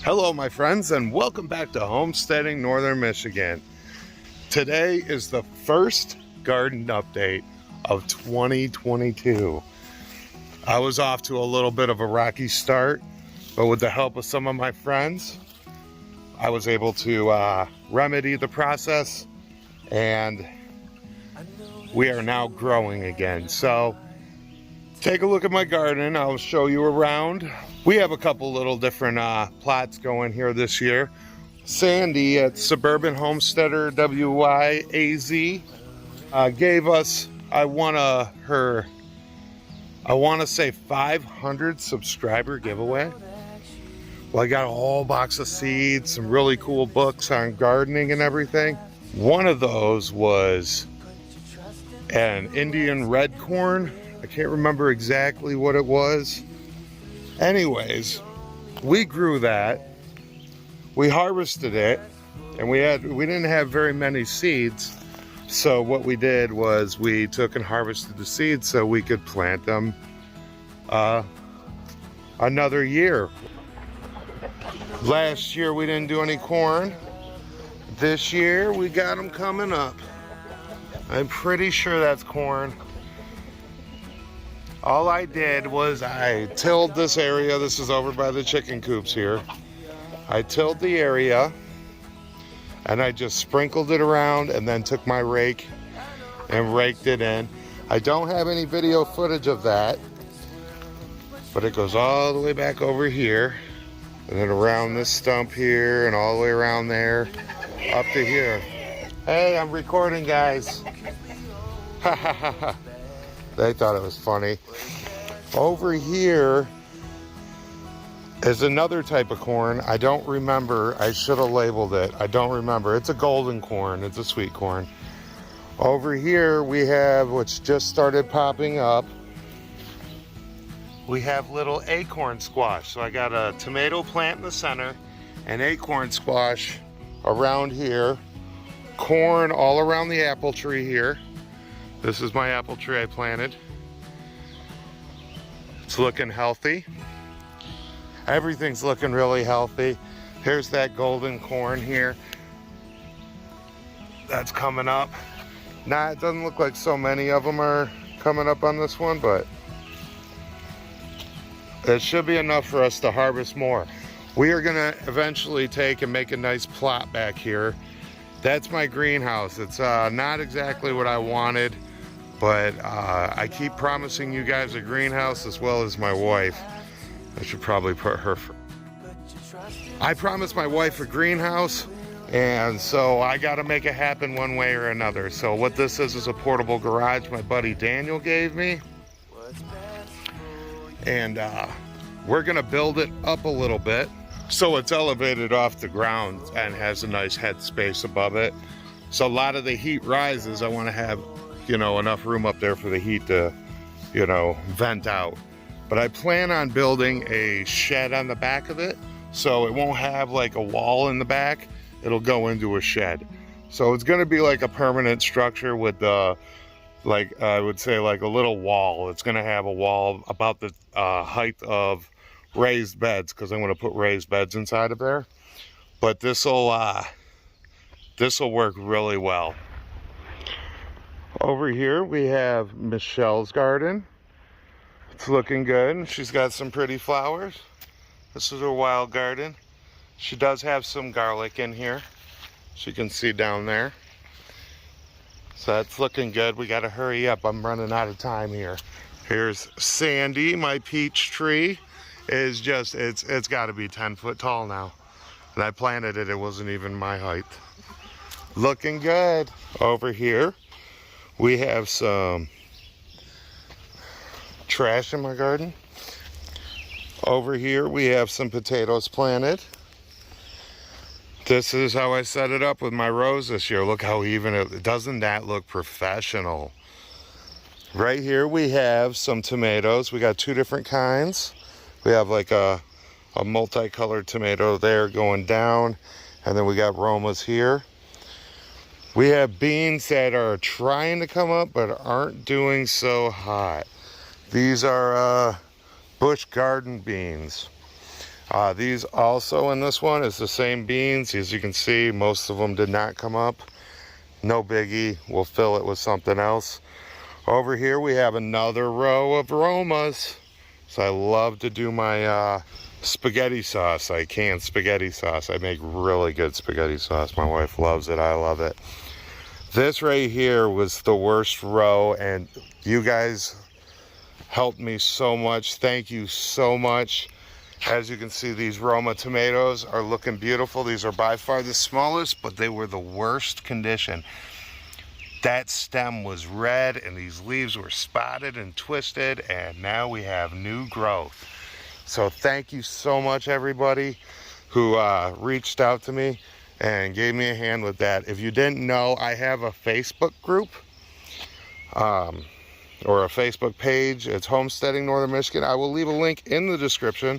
Hello my friends, and welcome back to Homesteading Northern Michigan. Today is the first garden update of 2022. I was off to a little bit of a rocky start, but with the help of some of my friends, I was able to remedy the process, and we are now growing again. So take a look at my garden. I'll show you around. We have a couple little different plots going here this year. Sandy at Suburban Homesteader WYAZ gave us, I want to say 500 subscriber giveaway. Well, I got a whole box of seeds, some really cool books on gardening and everything. One of those was an Indian red corn. I can't remember exactly what it was. Anyways, we grew that, we harvested it, and we didn't have very many seeds. So what we did was we took and harvested the seeds so we could plant them another year. Last year we didn't do any corn. This year we got them coming up. I'm pretty sure that's corn. All I did was I tilled this area. This is over by the chicken coops here. I tilled the area and I just sprinkled it around and then took my rake and raked it in. I don't have any video footage of that, but it goes all the way back over here and then around this stump here and all the way around there up to here. Hey, I'm recording, guys. Ha ha ha ha. They thought it was funny. Over here is another type of corn. I don't remember. I should have labeled it. I don't remember. It's a golden corn. It's a sweet corn. Over here we have what's just started popping up. We have little acorn squash. So I got a tomato plant in the center, an acorn squash around here, corn all around the apple tree here. This is my apple tree I planted. It's looking healthy. Everything's looking really healthy. Here's that golden corn here. That's coming up. Nah, it doesn't look like so many of them are coming up on this one, but it should be enough for us to harvest more. We are gonna eventually take and make a nice plot back here. That's my greenhouse. It's not exactly what I wanted, but I keep promising you guys a greenhouse as well as my wife. I should probably put her for... I promised my wife a greenhouse, and so I got to make it happen one way or another. So what this is a portable garage my buddy Daniel gave me. And we're going to build it up a little bit so it's elevated off the ground and has a nice head space above it. So a lot of the heat rises. I want to have, you know, enough room up there for the heat to, you know, vent out. But I plan on building a shed on the back of it, so it won't have like a wall in the back. It'll go into a shed. So it's going to be like a permanent structure with like I would say like a little wall. It's going to have a wall about the height of raised beds, because I'm going to put raised beds inside of there. But this'll work really well. Over here we have Michelle's garden. It's looking good. She's got some pretty flowers. This is her wild garden. She does have some garlic in here. She can see down there. So that's looking good. We got to hurry up. I'm running out of time here. Here's Sandy. My peach tree is just, it's got to be 10 foot tall now. And I planted it. It wasn't even my height. Looking good. Over here we have some trash in my garden. Over here we have some potatoes planted. This is how I set it up with my rows this year. Look how even it, doesn't that look professional? Right here we have some tomatoes. We got two different kinds. We have like a multicolored tomato there going down, and then we got Romas here. We have beans that are trying to come up but aren't doing so hot. These are Busch garden beans. These also in this one is the same beans. As you can see, most of them did not come up. No biggie, we'll fill it with something else. Over here we have another row of aromas. So I love to do my spaghetti sauce. I can spaghetti sauce. I make really good spaghetti sauce. My wife loves it, I love it. This right here was the worst row, and you guys helped me so much. Thank you so much. As you can see, these Roma tomatoes are looking beautiful. These are by far the smallest, but they were the worst condition. That stem was red and these leaves were spotted and twisted, and now we have new growth. So thank you so much, everybody who reached out to me and gave me a hand with that. If you didn't know, I have a Facebook group or a Facebook page. It's Homesteading Northern Michigan. I will leave a link in the description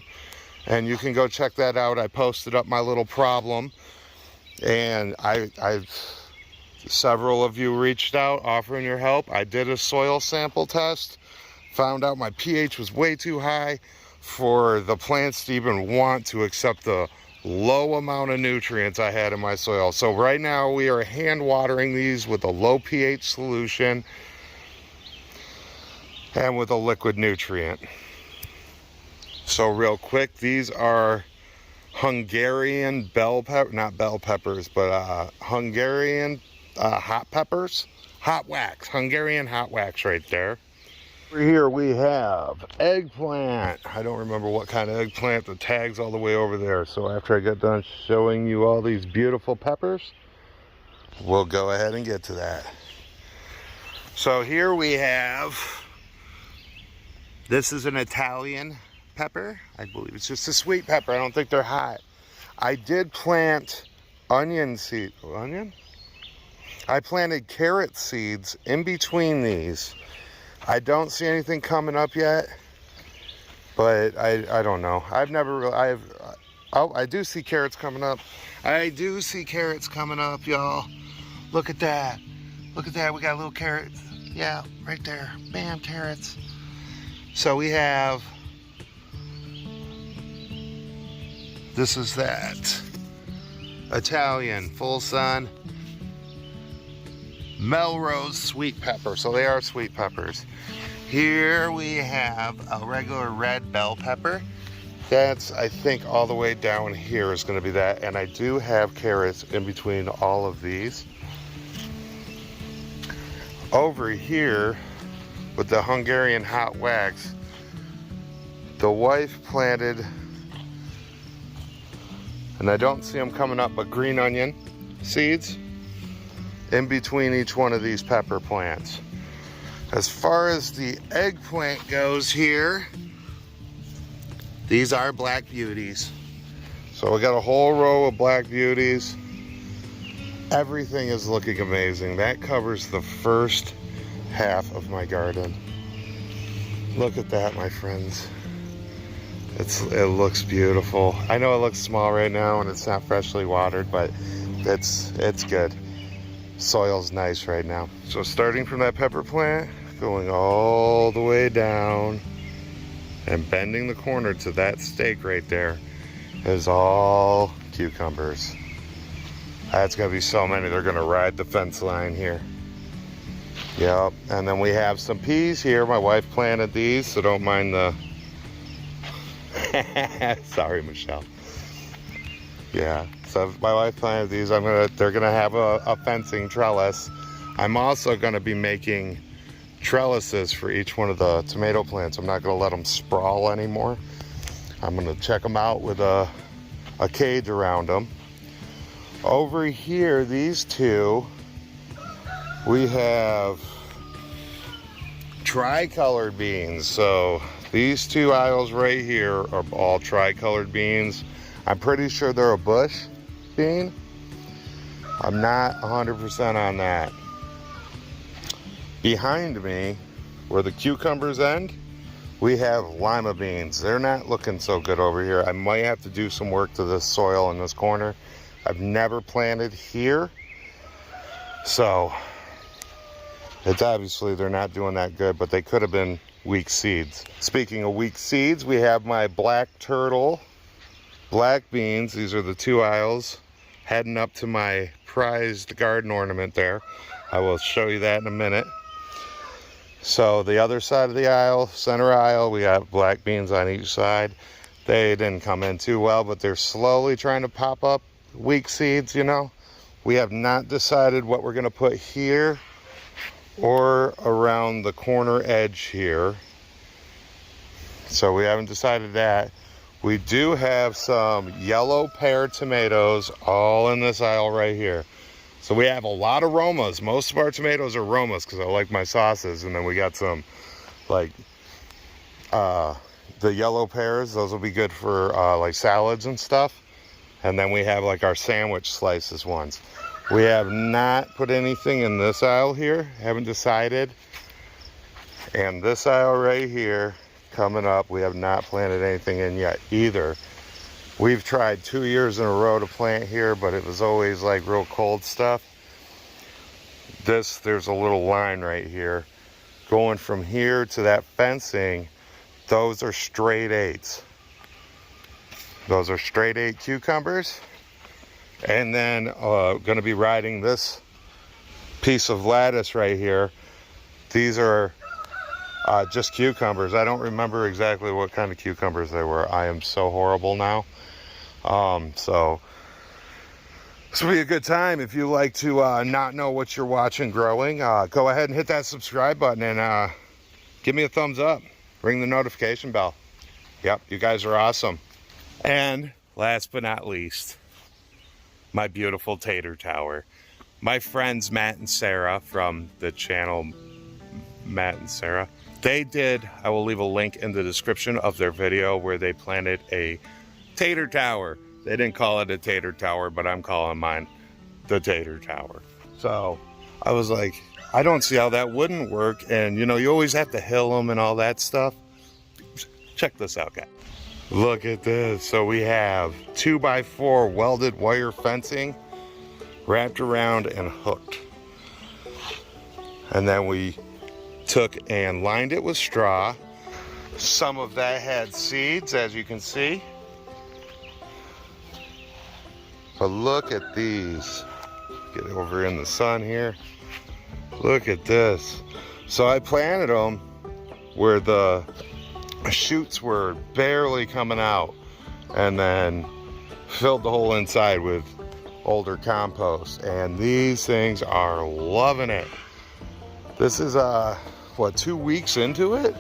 and you can go check that out. I posted up my little problem, and several of you reached out offering your help. I did a soil sample test, found out my pH was way too high for the plants to even want to accept the low amount of nutrients I had in my soil. So right now we are hand watering these with a low pH solution and with a liquid nutrient. So real quick, these are Hungarian bell pepper, not bell peppers, but Hungarian hot peppers, hot wax, Hungarian hot wax right there. Over here we have eggplant. I don't remember what kind of eggplant. The tag's all the way over there. So after I get done showing you all these beautiful peppers, we'll go ahead and get to that. So here we have, this is an Italian pepper. I believe it's just a sweet pepper. I don't think they're hot. I did plant onion seed. Onion? I planted carrot seeds in between these. I don't see anything coming up yet, but I don't know. I've never really, oh, I do see carrots coming up. I do see carrots coming up, y'all. Look at that. Look at that. We got little carrots. Yeah, right there. Bam, carrots. So we have, this is that Italian full sun Melrose sweet pepper. So they are sweet peppers. Here we have a regular red bell pepper. That's, I think, all the way down here is going to be that. And I do have carrots in between all of these. Over here with the Hungarian hot wax, the wife planted, and I don't see them coming up, but green onion seeds in between each one of these pepper plants. As far as the eggplant goes here, these are black beauties. So we got a whole row of black beauties. Everything is looking amazing. That covers the first half of my garden. Look at that, my friends. It looks beautiful. I know it looks small right now and it's not freshly watered, but it's good. Soil's nice right now. So starting from that pepper plant, going all the way down and bending the corner to that stake right there is all cucumbers. That's gonna be so many, they're gonna ride the fence line here. Yep, and then we have some peas here. My wife planted these, so don't mind the sorry, Michelle. Yeah, so my wife planted these. They're gonna have a fencing trellis. I'm also gonna be making trellises for each one of the tomato plants. I'm not gonna let them sprawl anymore. I'm gonna check them out with a cage around them. Over here, these two, we have tricolored beans. So these two aisles right here are all tricolored beans. I'm pretty sure they're a Busch bean. I'm not 100% on that. Behind me, where the cucumbers end, we have lima beans. They're not looking so good over here. I might have to do some work to this soil in this corner. I've never planted here, so it's obviously they're not doing that good, but they could have been weak seeds. Speaking of weak seeds, we have my black turtle black beans. These are the 2 aisles heading up to my prized garden ornament there. I will show you that in a minute. So the other side of the aisle, center aisle, we got black beans on each side. They didn't come in too well, but they're slowly trying to pop up weak seeds, you know. We have not decided what we're gonna put here or around the corner edge here. So we haven't decided that. We do have some yellow pear tomatoes all in this aisle right here. So we have a lot of Romas. Most of our tomatoes are Romas because I like my sauces. And then we got some like the yellow pears. Those will be good for like salads and stuff. And then we have like our sandwich slices ones. We have not put anything in this aisle here. Haven't decided. And this aisle right here coming up, we have not planted anything in yet either. We've tried 2 years in a row to plant here, but it was always like real cold stuff. There's a little line right here. Going from here to that fencing, those are straight 8s. Those are straight 8 cucumbers. And then gonna be riding this piece of lattice right here. These are just cucumbers. I don't remember exactly what kind of cucumbers they were. I am so horrible now. So this will be a good time. If you like to not know what you're watching growing, go ahead and hit that subscribe button and give me a thumbs up. Ring the notification bell. Yep, you guys are awesome. And last but not least, my beautiful Tater Tower. My friends Matt and Sara from the channel Matt and Sara, they did, I will leave a link in the description of their video where they planted a Tater Tower. They didn't call it a Tater Tower, but I'm calling mine the Tater Tower. So I was like, I don't see how that wouldn't work. And you know, you always have to hill them and all that stuff. Check this out, guys. Look at this. So we have 2x4 welded wire fencing wrapped around and hooked. And then we took and lined it with straw. Some of that had seeds, as you can see. But look at these. Get over in the sun here. Look at this. So I planted them where the shoots were barely coming out, and then filled the whole inside with older compost. And these things are loving it. This is what, 2 weeks into it?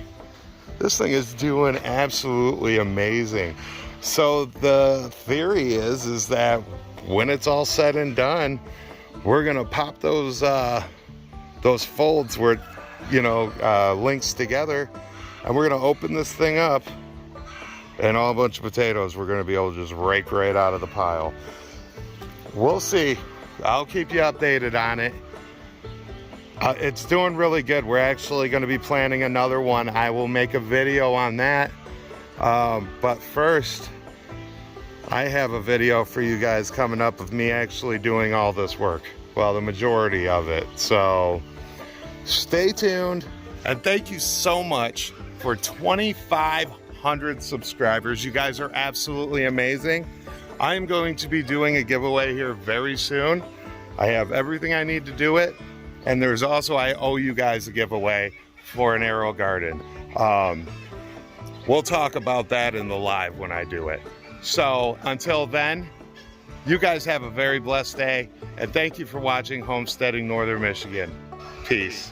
This thing is doing absolutely amazing. So the theory is that when it's all said and done, we're gonna pop those folds where, you know, links together, and we're gonna open this thing up, and all a bunch of potatoes we're gonna be able to just rake right out of the pile. We'll see. I'll keep you updated on it. It's doing really good. We're actually going to be planning another one. I will make a video on that. But first, I have a video for you guys coming up of me actually doing all this work. Well, the majority of it. So stay tuned. And thank you so much for 2,500 subscribers. You guys are absolutely amazing. I am going to be doing a giveaway here very soon. I have everything I need to do it. And there's also, I owe you guys a giveaway for an arrow garden. We'll talk about that in the live when I do it. So until then, you guys have a very blessed day. And thank you for watching Homesteading Northern Michigan. Peace.